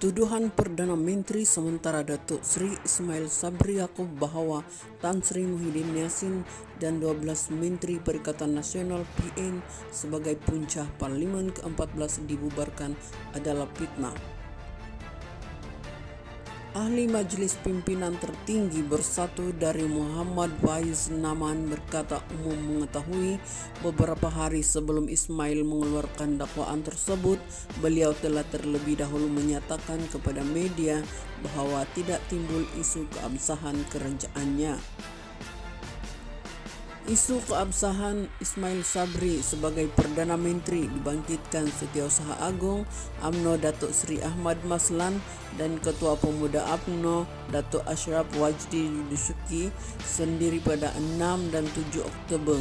Tuduhan Perdana Menteri sementara Datuk Seri Ismail Sabri Yaakob bahwa Tan Sri Muhyiddin Yassin dan 12 Menteri Perikatan Nasional PN sebagai puncak Parlimen ke-14 dibubarkan adalah fitnah. Ahli Majelis Pimpinan Tertinggi Bersatu dari Muhammad Faiz Naman berkata umum mengetahui beberapa hari sebelum Ismail mengeluarkan dakwaan tersebut, beliau telah terlebih dahulu menyatakan kepada media bahwa tidak timbul isu keabsahan kerajaannya. Isu keabsahan Ismail Sabri sebagai Perdana Menteri dibangkitkan Setiausaha Agung UMNO Datuk Seri Ahmad Maslan dan Ketua Pemuda UMNO Datuk Ashraf Wajdi Dusuki sendiri pada 6 dan 7 Oktober.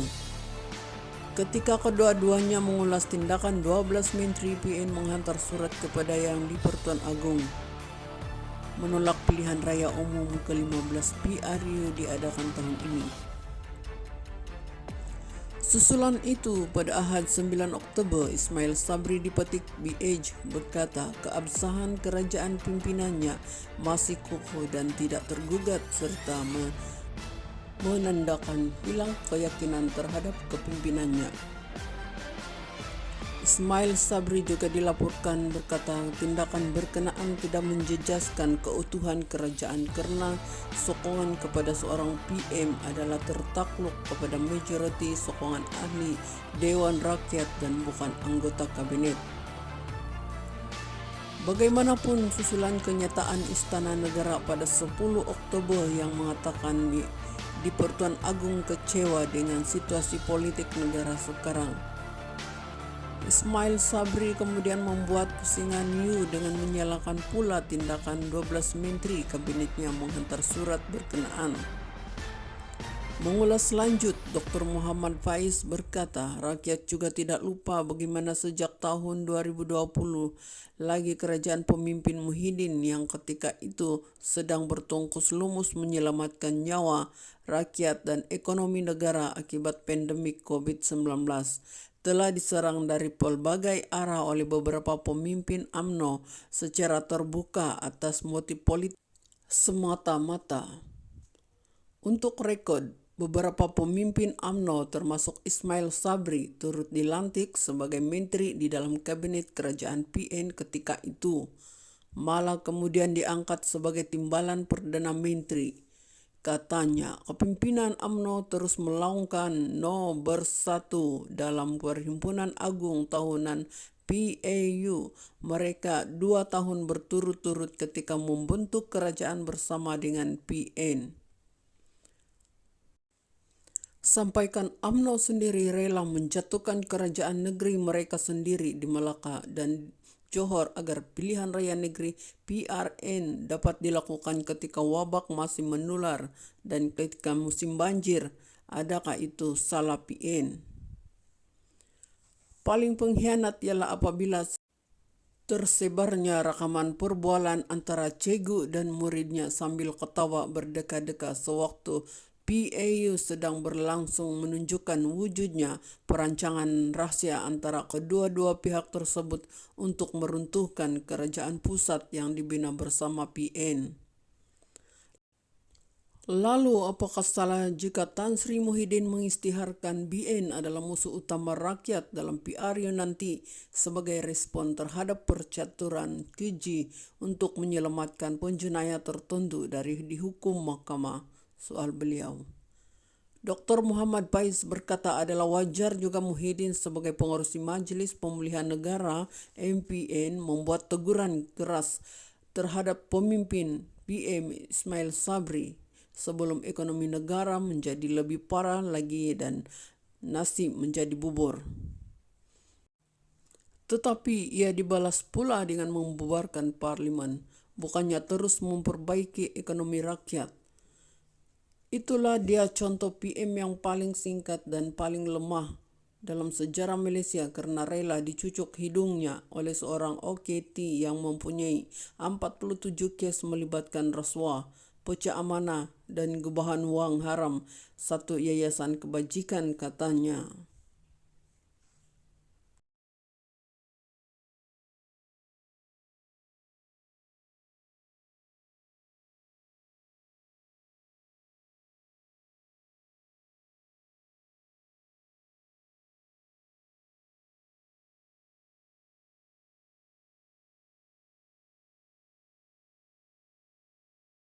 Ketika kedua-duanya mengulas tindakan 12 Menteri PN menghantar surat kepada Yang di-Pertuan Agong menolak pilihan raya umum ke-15 PRU diadakan tahun ini. Susulan itu, pada Ahad 9 Oktober, Ismail Sabri dipetik BH berkata keabsahan kerajaan pimpinannya masih kokoh dan tidak tergugat serta menandakan hilang keyakinan terhadap kepemimpinannya. Ismail Sabri juga dilaporkan berkata tindakan berkenaan tidak menjejaskan keutuhan kerajaan karena sokongan kepada seorang PM adalah tertakluk kepada majoriti sokongan ahli Dewan Rakyat dan bukan anggota kabinet. Bagaimanapun, susulan kenyataan Istana Negara pada 10 Oktober yang mengatakan di-Pertuan Agong kecewa dengan situasi politik negara sekarang. Ismail Sabri kemudian membuat pusingan new dengan menyalahkan pula tindakan 12 menteri kabinetnya menghantar surat berkenaan. Mengulas lanjut, Dr. Muhammad Faiz berkata rakyat juga tidak lupa bagaimana sejak tahun 2020 lagi kerajaan pemimpin Muhyiddin yang ketika itu sedang bertungkus lumus menyelamatkan nyawa rakyat dan ekonomi negara akibat pandemik COVID-19 telah diserang dari pelbagai arah oleh beberapa pemimpin UMNO secara terbuka atas motif politik semata-mata. Untuk rekod, beberapa pemimpin UMNO termasuk Ismail Sabri turut dilantik sebagai menteri di dalam kabinet kerajaan PN ketika itu, malah kemudian diangkat sebagai timbalan Perdana Menteri. Katanya, kepimpinan UMNO terus melaungkan No. 1 dalam Perhimpunan Agung Tahunan PAU. Mereka 2 tahun berturut-turut ketika membentuk kerajaan bersama dengan PN. Sampaikan UMNO sendiri rela menjatuhkan kerajaan negeri mereka sendiri di Melaka dan Johor agar pilihan raya negeri PRN dapat dilakukan ketika wabak masih menular dan ketika musim banjir. Adakah itu salah PN? Paling pengkhianat ialah apabila tersebarnya rakaman perbualan antara cikgu dan muridnya sambil ketawa berdeka-deka sewaktu PAU sedang berlangsung menunjukkan wujudnya perancangan rahasia antara kedua-dua pihak tersebut untuk meruntuhkan kerajaan pusat yang dibina bersama PN. Lalu apakah salah jika Tan Sri Muhyiddin mengisytiharkan BN adalah musuh utama rakyat dalam PRU nanti sebagai respon terhadap percaturan keji untuk menyelamatkan penjenayah tertentu dari dihukum mahkamah? Soal beliau. Dr. Muhammad Faiz berkata adalah wajar juga Muhyiddin sebagai pengurusi Majelis Pemulihan Negara MPN membuat teguran keras terhadap pemimpin PM Ismail Sabri sebelum ekonomi negara menjadi lebih parah lagi dan nasi menjadi bubur. Tetapi ia dibalas pula dengan membubarkan parlimen, bukannya terus memperbaiki ekonomi rakyat. Itulah dia contoh PM yang paling singkat dan paling lemah dalam sejarah Malaysia karena rela dicucuk hidungnya oleh seorang OKT yang mempunyai 47 kes melibatkan rasuah, pecah amanah dan gubahan wang haram satu yayasan kebajikan katanya.